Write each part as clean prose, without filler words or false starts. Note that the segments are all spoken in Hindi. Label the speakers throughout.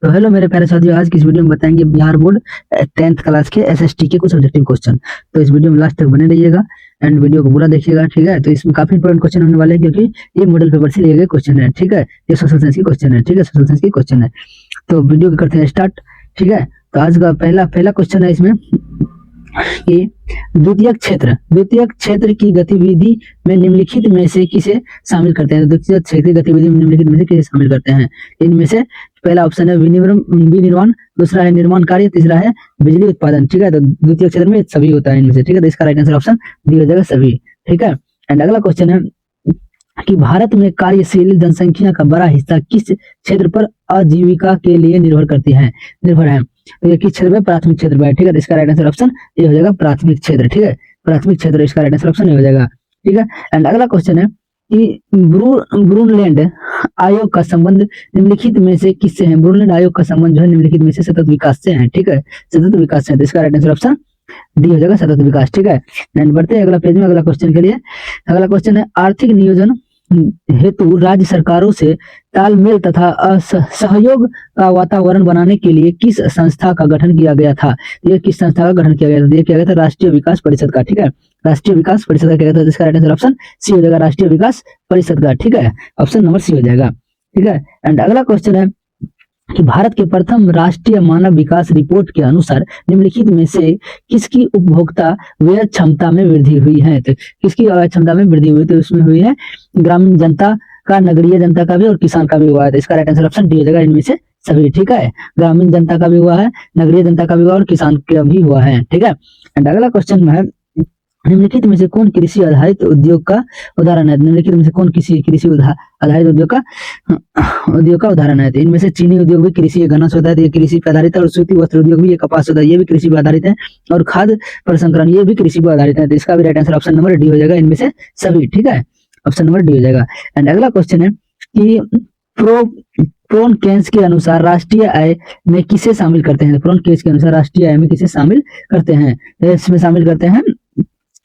Speaker 1: तो हेलो मेरे प्यारे साथियों, आज की इस वीडियो में बताएंगे बिहार बोर्ड 10th क्लास के एसएसटी के कुछ ऑब्जेक्टिव क्वेश्चन। तो इस वीडियो में लास्ट तक बने रहिएगा एंड वीडियो को पूरा देखिएगा, ठीक है। तो इसमें काफी इंपॉर्टेंट क्वेश्चन होने वाले हैं क्योंकि ये मॉडल पेपर से लिए गए क्वेश्चन है, ठीक है। ये सोशल साइंस की क्वेश्चन है, ठीक है, सोशल साइंस की क्वेश्चन है। तो वीडियो को करते हैं स्टार्ट, ठीक है। तो आज का पहला पहला क्वेश्चन है इसमें कि द्वितीयक क्षेत्र की गतिविधि में निम्नलिखित में से किसे शामिल करते हैं। द्वितीयक क्षेत्र की गतिविधि में निम्नलिखित में से किसे शामिल करते हैं। इनमें से पहला ऑप्शन है विनिर्माण, दूसरा है निर्माण कार्य, तीसरा है बिजली उत्पादन, ठीक है। तो द्वितीय क्षेत्र में सभी होता है इनमें से, ठीक है। तो इसका राइट आंसर ऑप्शन डी हो जाएगा सभी, ठीक है। एंड अगला क्वेश्चन है कि भारत में कार्यशील जनसंख्या का बड़ा हिस्सा किस क्षेत्र पर आजीविका के लिए निर्भर है। तो ये किस क्षेत्र में, प्राथमिक क्षेत्र में, ठीक है। तो इसका राइट आंसर ऑप्शन ये हो जाएगा प्राथमिक क्षेत्र, ठीक है। प्राथमिक क्षेत्र, इसका राइट आंसर ऑप्शन ये हो जाएगा, ठीक है। एंड अगला क्वेश्चन है कि ब्रूनलैंड आयोग का संबंध निम्नलिखित में से किससे है। ब्रूनलैंड आयोग का संबंध जो है निम्नलिखित में से सतत विकास से है, ठीक है, सतत विकास से है। तो इसका राइट आंसर ऑप्शन डी हो जाएगा सतत विकास, ठीक है। एंड बढ़ते हैं अगला पेज में, अगला क्वेश्चन के लिए। अगला क्वेश्चन है आर्थिक नियोजन हेतु राज्य सरकारों से तालमेल तथा सहयोग का वातावरण बनाने के लिए किस संस्था का गठन किया गया था। ये किस संस्था का गठन किया गया था। ये किया गया था राष्ट्रीय विकास परिषद का, ठीक है। राष्ट्रीय विकास परिषद का किया गया था। इसका राइट आंसर ऑप्शन सी हो जाएगा राष्ट्रीय विकास परिषद का, ठीक है। ऑप्शन नंबर सी हो जाएगा, ठीक है। एंड अगला क्वेश्चन है कि भारत के प्रथम राष्ट्रीय मानव विकास रिपोर्ट के अनुसार निम्नलिखित में से किसकी उपभोक्ता व्यय क्षमता में वृद्धि हुई है। तो किसकी व्यय क्षमता में वृद्धि हुई, तो उसमें हुई है ग्रामीण जनता का, नगरीय जनता का भी और किसान का भी हुआ है। तो इसका राइट आंसर ऑप्शन डी हो जाएगा इनमें से सभी, ठीक है। ग्रामीण जनता का भी हुआ है, नगरीय जनता का भी हुआ और किसान का भी हुआ है, ठीक है। एंड अगला क्वेश्चन है निम्नलिखित में से कौन कृषि आधारित उद्योग का उदाहरण है। निम्नलिखित में से कौन कृषि आधारित उद्योग का उदाहरण है। तो इनमें से चीनी उद्योग भी कृषि गन्ना होता है, तो ये कृषि पर आधारित है। और सूती वस्त्र उद्योग भी, ये कपास होता है, ये भी कृषि पर आधारित है। और खाद्य प्रसंस्करण, ये भी कृषि पर आधारित है। तो इसका भी right answer option number D हो जाएगा इनमें से सभी, ठीक है। ऑप्शन नंबर डी हो जाएगा। एंड अगला क्वेश्चन है कि प्रोन केन्स के अनुसार राष्ट्रीय आय में किसे शामिल करते हैं। प्रोन केन्स के अनुसार राष्ट्रीय आय में किसे शामिल करते हैं। इसमें शामिल करते हैं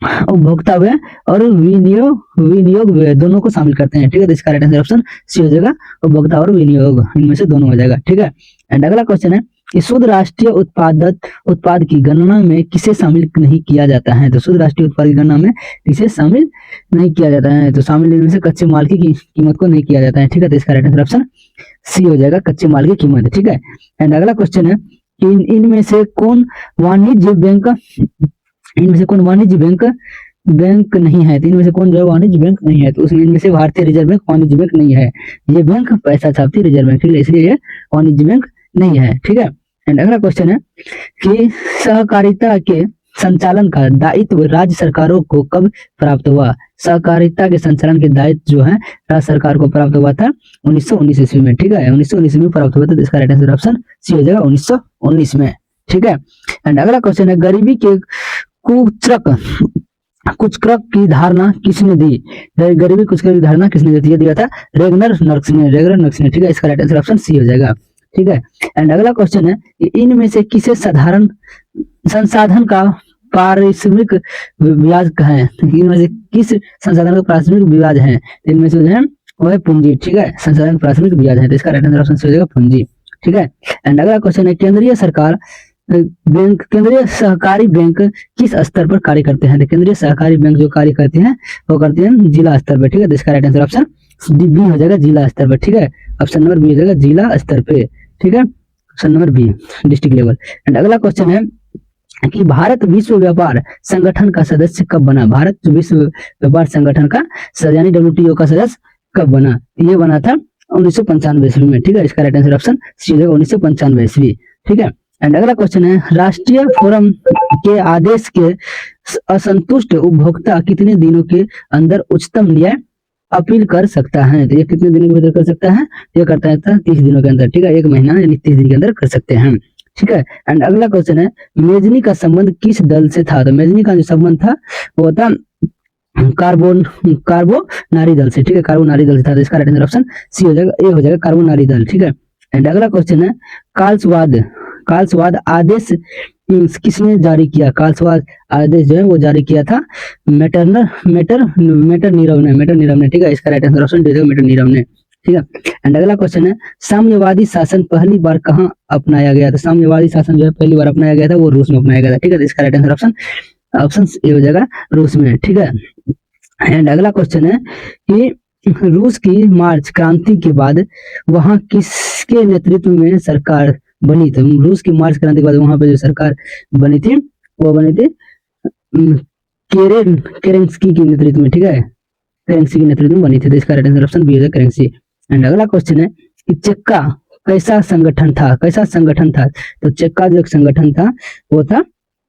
Speaker 1: उपभोक्ता व्यय और विनियोग व्यय, दोनों को शामिल करते हैं, ठीक है। तो इसका राइट आंसर ऑप्शन सी हो जाएगा उपभोक्ता और विनियोग, इनमें से दोनों हो जाएगा, ठीक है। एंड अगला क्वेश्चन है कि शुद्ध राष्ट्रीय उत्पाद की गणना में किसे शामिल नहीं किया जाता है। तो शुद्ध राष्ट्रीय उत्पाद की गणना में किसे शामिल नहीं किया जाता है। तो शामिल इनमें से कच्चे माल की कीमत को नहीं किया जाता है, ठीक है। तो इसका राइट आंसर ऑप्शन सी हो जाएगा कच्चे माल की कीमत, ठीक है। एंड अगला क्वेश्चन है कि इनमें से कौन वाणिज्य बैंक नहीं है। तो इनमें से कौन जो है वाणिज्य बैंक नहीं है। तो उसमें इनमें से भारतीय रिजर्व बैंक वाणिज्य बैंक नहीं है। ये बैंक पैसा छापती रिजर्व बैंक, ठीक है, इसलिए ये वाणिज्य बैंक नहीं है, ठीक है। एंड अगला क्वेश्चन है कि सहकारिता के संचालन का दायित्व राज्य सरकारों को कब प्राप्त हुआ। सहकारिता के संचालन के दायित्व जो है राज्य सरकार को प्राप्त हुआ था 1919 ईस्वी में, ठीक है। 1919 में प्राप्त हुआ था। तो इसका राइट आंसर ऑप्शन सी हो जाएगा 1919 में, ठीक है। एंड अगला क्वेश्चन है गरीबी के कुचक्रक की धारणा किसने दी। गरीबी कुचक्रक की धारणा किसने दी, दिया था रेगनर नर्क्स ने, ठीक है। इसका राइट आंसर ऑप्शन सी हो जाएगा, ठीक है। एंड अगला क्वेश्चन है कि इनमें से किसे साधारण संसाधन का पारिश्रमिक ब्याज है। इनमें से किस संसाधन का पारिश्रमिक ब्याज है। इनमें से जो है वो है पूंजी, ठीक है। संसाधन पारिश्रमिक ब्याज है। तो इसका राइट आंसर ऑप्शन सी हो जाएगा पूंजी, ठीक है। एंड अगला क्वेश्चन है केंद्रीय सहकारी बैंक किस स्तर पर कार्य करते हैं। केंद्रीय सहकारी बैंक जो कार्य करते हैं वो करते हैं जिला स्तर पर, ठीक है। तो इसका राइट आंसर ऑप्शन बी हो जाएगा जिला स्तर पर, ठीक है। ऑप्शन नंबर बी हो जाएगा जिला स्तर पे, ठीक है। Option number B district level. And अगला क्वेश्चन है कि भारत विश्व व्यापार संगठन का सदस्य कब बना। भारत विश्व व्यापार संगठन का यानी WTO का सदस्य कब बना। ये बना था 1995 ईस्वी में, ठीक है। इसका राइट आंसर ऑप्शन सी हो जाएगा 1995 ईस्वी, ठीक है। एंड अगला क्वेश्चन है राष्ट्रीय फोरम के आदेश के असंतुष्ट उपभोक्ता कितने दिनों के अंदर उच्चतम न्याय अपील कर सकता है। तो ये कितने दिनों के अंदर कर सकता है, ये करता है 30 दिनों के अंदर, ठीक है। 1 महीना यानी 30 दिन के अंदर कर सकते हैं, ठीक है। एंड अगला क्वेश्चन है मेजनी का संबंध किस दल से था। तो मेजनी का जो संबंध था वो था कार्बोनारी दल से, ठीक है, कार्बोनारी दल से था। तो इसका राइट आंसर ऑप्शन सी हो जाएगा, ए हो जाएगा कार्बोनारी दल, ठीक है। एंड अगला क्वेश्चन है कालस्वाद आदेश किसने जारी किया। कालस्वाद आदेश जो है वो जारी किया था मेटर नीरव ने, ठीक है। इसका राइट आंसर ऑप्शन दे देगा मेटर नीरव ने, ठीक है। एंड अगला क्वेश्चन है साम्यवादी शासन पहली बार कहाँ अपनाया गया था? साम्यवादी शासन जो है पहली बार अपनाया गया था वो रूस में अपनाया गया था, ठीक है। तो इसका राइट आंसर ऑप्शन ए हो जाएगा, रूस में, ठीक है। एंड अगला क्वेश्चन है कि रूस की मार्च क्रांति के बाद वहां किसके नेतृत्व में सरकार बनी थी? रूस की मार्च क्रांति के बाद वहां पे जो सरकार बनी थी वो बनी थी केरेंस्की के नेतृत्व में, ठीक है। केरेंस्की के नेतृत्व में बनी थी। तो इसका राइट आंसर ऑप्शन बी हो जाएगा, केरेंस्की। एंड अगला क्वेश्चन है कि चेक्का कैसा संगठन था? कैसा संगठन था? तो चेक्का जो एक संगठन था वो था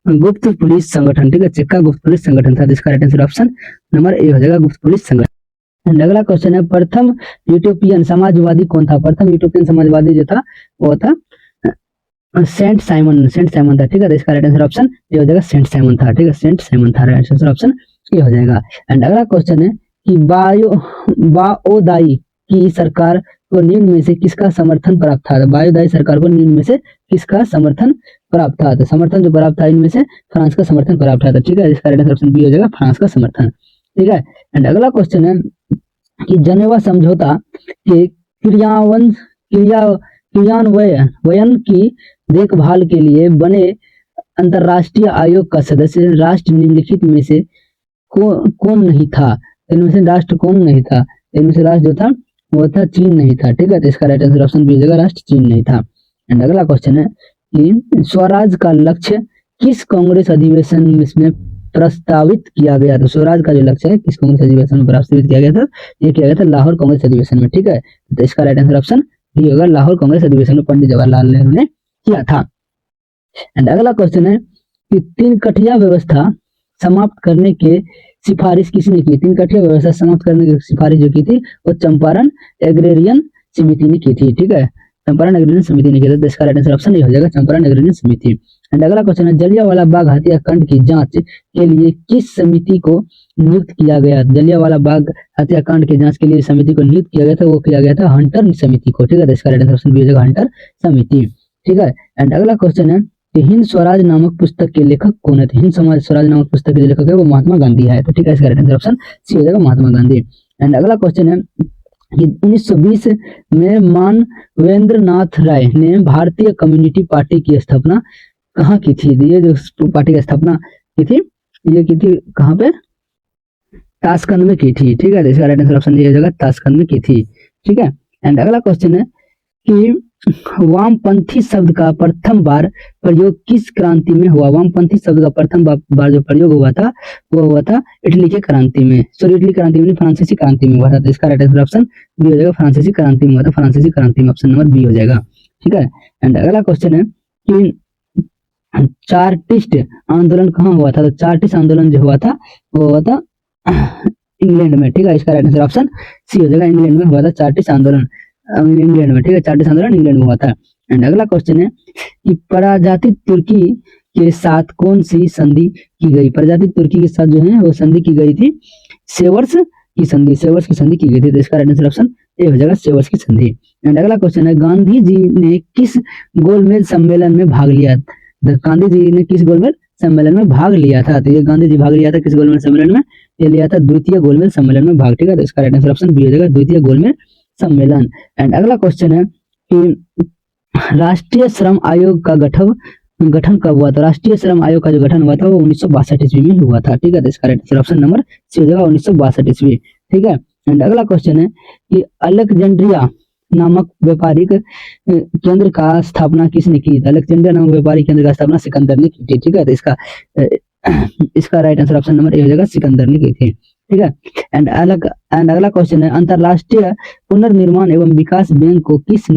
Speaker 1: गुप्त पुलिस संगठन, ठीक है। चेक्का गुप्त पुलिस संगठन था। तो इसका right answer option number A हो जाएगा, गुप्त पुलिस संगठन। एंड अगला क्वेश्चन है प्रथम यूटोपियन समाजवादी कौन था? प्रथम यूटोपियन समाजवादी जो था वो था सेंट साइमन था, ठीक है। तो इसका राइट आंसर ऑप्शन ए हो जाएगा, सेंट साइमन था, ठीक है। सेंट साइमन था, राइट आंसर ऑप्शन ए हो जाएगा। एंड अगला क्वेश्चन है कि बाओदाई की सरकार को निम्न में से किसका समर्थन प्राप्त था? बाओदाई सरकार को निम्न में से किसका समर्थन प्राप्त था? तो समर्थन जो प्राप्त था इनमें से फ्रांस का समर्थन प्राप्त था, ठीक है। इसका राइट आंसर ऑप्शन बी हो जाएगा, फ्रांस का समर्थन, ठीक है। एंड अगला क्वेश्चन है कि जेनेवा समझौता के क्रियान्वयन की देखभाल के लिए बने अंतरराष्ट्रीय आयोग का सदस्य राष्ट्र निम्नलिखित में से कौन नहीं था? इनमें से राष्ट्र कौन नहीं था? इनमें से राष्ट्र जो था वो था चीन नहीं था, ठीक है। तो इसका राइट आंसर ऑप्शन बी हो जाएगा, राष्ट्र चीन नहीं था। एंड अगला क्वेश्चन है कि स्वराज का लक्ष्य किस कांग्रेस अधिवेशन में प्रस्तावित किया गया? तो स्वराज का जो लक्ष्य है किस कांग्रेस अधिवेशन में प्रस्तावित किया गया था? ये किया गया था लाहौर कांग्रेस अधिवेशन में, ठीक है। तो इसका राइट आंसर ऑप्शन डी होगा, लाहौर कांग्रेस अधिवेशन में पंडित जवाहरलाल नेहरू ने किया था। एंड अगला क्वेश्चन है कि तीन कठिया व्यवस्था समाप्त करने के सिफारिश किसने की? तीन कठिया व्यवस्था समाप्त करने की सिफारिश जो की थी वो चंपारण एग्रेरियन समिति ने की थी, ठीक है। चंपारण एग्रेरियन समिति ने की थी। तो इसका राइट आंसर ऑप्शन ये हो जाएगा, चंपारण एग्रेरियन समिति। एंड अगला क्वेश्चन है जलियांवाला बाग हत्याकांड की जांच के लिए किस समिति को नियुक्त किया गया? जलियांवाला बाग हत्याकांड की जांच के लिए समिति को नियुक्त किया गया था, वो किया गया था हंटर समिति को, ठीक है। तो इसका राइट आंसर ऑप्शन बी हो जाएगा, हंटर समिति, ठीक है। एंड अगला क्वेश्चन है कि हिंद स्वराज नामक पुस्तक के लेखक कौन है? हिंद स्वराज नामक पुस्तक के लेखक है वो महात्मा गांधी है, तो ठीक है। इसका राइट आंसर ऑप्शन सी हो जाएगा, महात्मा गांधी। एंड अगला क्वेश्चन है कि 1920 में मानवेंद्र नाथ राय ने भारतीय कम्युनिस्ट पार्टी की स्थापना कहाँ की थी? ये जो पार्टी की स्थापना की थी ये की थी कहाँ पे? ताशकंद में की थी, ठीक है। इसका राइट आंसर ऑप्शन ये हो जाएगा, ताशकंद में की थी, ठीक है। एंड अगला क्वेश्चन है कि वामपंथी शब्द का प्रथम बार प्रयोग किस क्रांति में हुआ? वामपंथी शब्द का प्रथम बार जो प्रयोग हुआ था वो हुआ था इटली के क्रांति में, सॉरी इटली क्रांति में, फ्रांसीसी क्रांति में हुआ था। तो इसका राइट आंसर ऑप्शन बी हो जाएगा, फ्रांसीसी क्रांति में हुआ था, फ्रांसीसी क्रांति में, ऑप्शन नंबर बी हो जाएगा, ठीक है। एंड अगला क्वेश्चन है कि चार्टिस्ट आंदोलन कहाँ हुआ था? तो चार्टिस्ट आंदोलन जो हुआ था वो हुआ था इंग्लैंड में, ठीक है। इसका राइट आंसर ऑप्शन सी हो जाएगा, इंग्लैंड में हुआ था चार्टिस्ट आंदोलन, इंग्लैंड में, ठीक है। चार्टिस्ट आंदोलन इंग्लैंड में हुआ था। एंड अगला क्वेश्चन है कि पराजातित तुर्की के साथ कौन सी संधि की गई? पराजातित तुर्की के साथ जो है वो संधि की गई थी सेवर्स की संधि, सेवर्स की संधि की गई थी। तो इसका राइट आंसर ऑप्शन ए हो जाएगा, सेवर्स की संधि। एंड अगला क्वेश्चन है गांधी जी ने किस गोलमेज सम्मेलन में भाग लिया? गांधी जी ने किस गोलमेज सम्मेलन में भाग लिया था? तो ये गांधी जी भाग लिया था किस गोलमेज सम्मेलन में? ये लिया था द्वितीय गोलमेज सम्मेलन में भाग, ठीक है। तो इसका राइट आंसर ऑप्शन बी हो जाएगा, द्वितीय गोलमेज सम्मेलन। एंड अगला क्वेश्चन है कि राष्ट्रीय श्रम आयोग का गठन कब हुआ था? राष्ट्रीय श्रम आयोग का जो गठन हुआ था वो 1962 ईस्वी में हुआ था, ठीक है। तो इसका right answer option number C हो जाएगा, 1962 ईस्वी, ठीक है। एंड अगला क्वेश्चन है कि अलेक्जेंड्रिया नामक व्यापारिक केंद्र का स्थापना किसने की? अलेक्जेंड्रिया नामक व्यापारिक केंद्र का स्थापना सिकंदर ने की थी, ठीक है। तो इसका right answer option number A हो जाएगा, सिकंदर ने की थी, ठीक है। एंड अगला क्वेश्चन है अंतरराष्ट्रीय पुनर्निर्माण एवं विकास बैंक को किस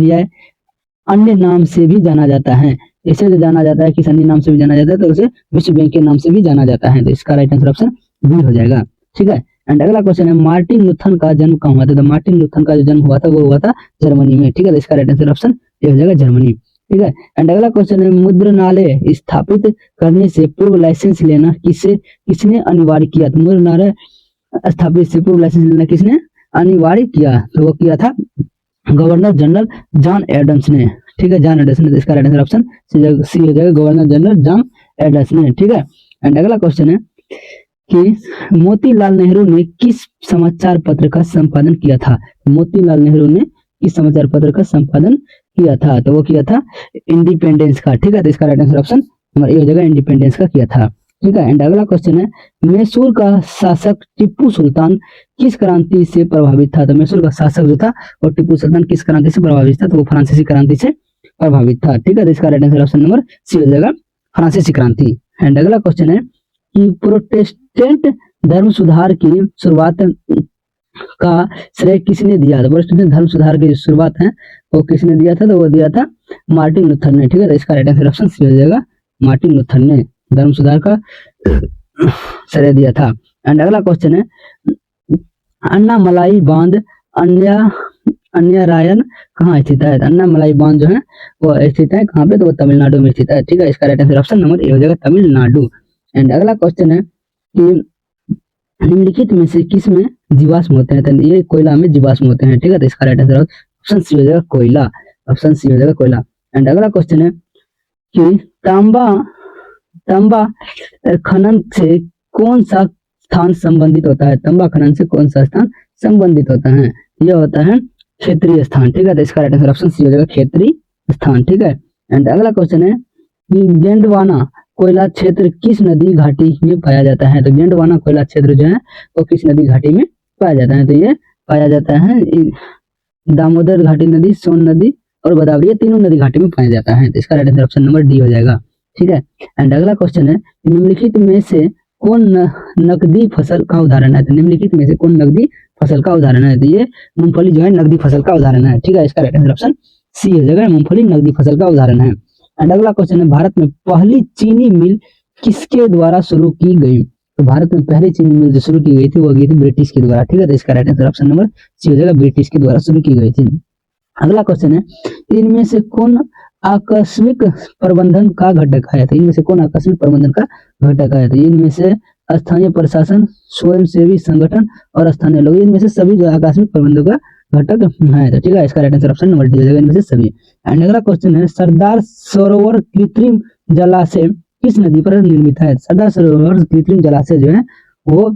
Speaker 1: अन्य नाम से भी जाना जाता है? इसे जो जाना जाता है किस अन्य नाम से भी जाना जाता है? तो उसे विश्व बैंक के नाम से भी जाना जाता है। तो इसका राइट आंसर ऑप्शन बी हो जाएगा, ठीक है। एंड अगला क्वेश्चन है मार्टिन लूथर का जन्म कहाँ हुआ था? तो मार्टिन लूथर का जो जन्म हुआ था वो हुआ था जर्मनी में, ठीक है। तो इसका राइट आंसर ऑप्शन ए हो जाएगा, जर्मनी, ठीक है। एंड अगला क्वेश्चन है मुद्रणालय स्थापित करने से पूर्व लाइसेंस लेना किसने अनिवार्य किया? तो मुद्रणालय स्थापित से पूर्व लाइसेंस लेना किसने अनिवार्य किया? तो वो किया था गवर्नर जनरल जॉन एडम्स ने, ठीक है, जॉन एडम्स ने। तो इसका राइट आंसर ऑप्शन सी हो जाएगा, गवर्नर जनरल जॉन एडम्स ने, ठीक है। एंड अगला क्वेश्चन है कि मोतीलाल नेहरू ने किस समाचार पत्र का संपादन किया था। मोतीलाल नेहरू ने किस समाचार पत्र का संपादन किया था, तो वो किया था इंडिपेंडेंस का। ठीक है, तो इसका right answer option number A हो जाएगा, इंडिपेंडेंस का किया था। ठीक है, एंड अगला क्वेश्चन है, मैसूर का शासक टीपू सुल्तान किस क्रांति से प्रभावित था। तो मैसूर का शासक जो था वो टीपू सुल्तान किस क्रांति से प्रभावित था, तो वो फ्रांसीसी क्रांति से प्रभावित था। ठीक है, तो इसका right answer option number C हो जाएगा, फ्रांसीसी क्रांति। एंड अगला क्वेश्चन है कि प्रोटेस्टेंट धर्म सुधार की शुरुआत का श्रेय किसने दिया था। प्रोटेस्टेंट धर्म सुधार की जो शुरुआत है वो किसने दिया था, तो वो दिया था मार्टिन लूथर ने। ठीक है, तो इसका राइट आंसर ऑप्शन सी हो जाएगा, मार्टिन लूथर ने धर्म सुधार का श्रेय दिया था। एंड अगला क्वेश्चन है, अन्नामलाई बांध अन्यारायण कहाँ स्थित है। अन्नामलाई बांध जो है वो स्थित है कहाँ पे, तो वो तमिलनाडु में स्थित है। ठीक है, इसका right answer option number A हो जाएगा, तमिलनाडु। एंड अगला क्वेश्चन है कि निम्नलिखित में से किस में जीवाश्म होते हैं, तो ये कोयला में जीवाश्म होते हैं। ठीक है, तो इसका राइट आंसर ऑप्शन सी हो जाएगा, कोयला। ऑप्शन सी हो जाएगा, कोयला। एंड अगला क्वेश्चन है कि तांबा खनन से कौन सा स्थान संबंधित होता है। तांबा खनन से कौन सा स्थान संबंधित होता है, यह होता है क्षेत्रीय स्थान। ठीक है, तो इसका राइट आंसर ऑप्शन सी हो जाएगा, क्षेत्रीय स्थान। ठीक है, एंड अगला क्वेश्चन है कि गेंडवाना कोयला क्षेत्र किस नदी घाटी में पाया जाता है। तो गेंडवाना कोयला क्षेत्र जो है वो किस नदी घाटी में पाया जाता है, तो ये पाया जाता है दामोदर घाटी नदी, सोन नदी और गोदावरी, ये तीनों नदी घाटी में पाया जाता है। तो इसका right answer option number D हो जाएगा। ठीक है, एंड अगला क्वेश्चन है, निम्नलिखित में से कौन नकदी फसल का उदाहरण है। तो निम्नलिखित में से कौन नकदी फसल का उदाहरण है, तो ये मूंगफली जो है नकदी फसल का उदाहरण है। ठीक है, इसका राइट आंसर ऑप्शन सी हो जाएगा, मूंगफली नकदी फसल का उदाहरण है। एंड अगला क्वेश्चन है, भारत में पहली चीनी मिल किसके द्वारा शुरू की गई। तो भारत में पहली चीनी मिल जो शुरू की गई थी वो गई थी ब्रिटिश के द्वारा। ठीक है, तो इसका right answer option number C हो जाएगा, ब्रिटिश के द्वारा शुरू की गई थी। अगला क्वेश्चन है, इनमें से कौन आकस्मिक प्रबंधन का घटक है। तो इनमें से कौन आकस्मिक प्रबंधन का घटक है, तो इनमें से स्थानीय प्रशासन, स्वयंसेवी संगठन और स्थानीय लोग, इनमें से सभी जो आकस्मिक प्रबंधन का घटक है। तो ठीक है, इसका right answer option number D हो जाएगा, इनमें से सभी। एंड अगला क्वेश्चन है, सरदार सरोवर कृत्रिम जलाशय किस नदी पर निर्मित है। सरदार सरोवर कृत्रिम जलाशय जो है वो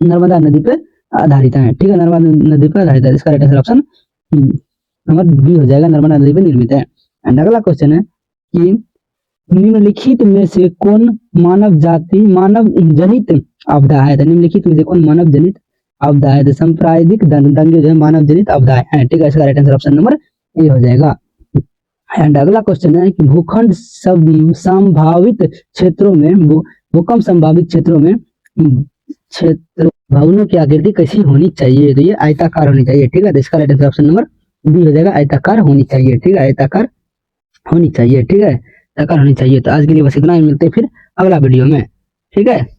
Speaker 1: नर्मदा नदी पर आधारित है। ठीक है, नर्मदा नदी पर आधारित है, इसका right answer option number B हो जाएगा, नर्मदा नदी पर निर्मित है। एंड अगला क्वेश्चन है कि निम्नलिखित में से कौन मानव जनित आपदा है। तो निम्नलिखित में से कौन मानव जनित आपदा है, तो सांप्रदायिक दंगे जो है मानव जनित आपदा है। ठीक है, इसका right answer option number A हो जाएगा। एंड अगला क्वेश्चन है कि भूखंड संभावित क्षेत्रों में भूकंप संभावित क्षेत्रों में क्षेत्र भवनों की आकृति कैसी होनी चाहिए, तो ये आयताकार होनी चाहिए। ठीक है, तो इसका right answer option number B हो जाएगा, आयताकार होनी चाहिए। ठीक है, आयताकार होनी चाहिए। ठीक है, आयताकार होनी चाहिए। तो आज के लिए बस इतना ही, मिलते हैं फिर अगला वीडियो में। ठीक है।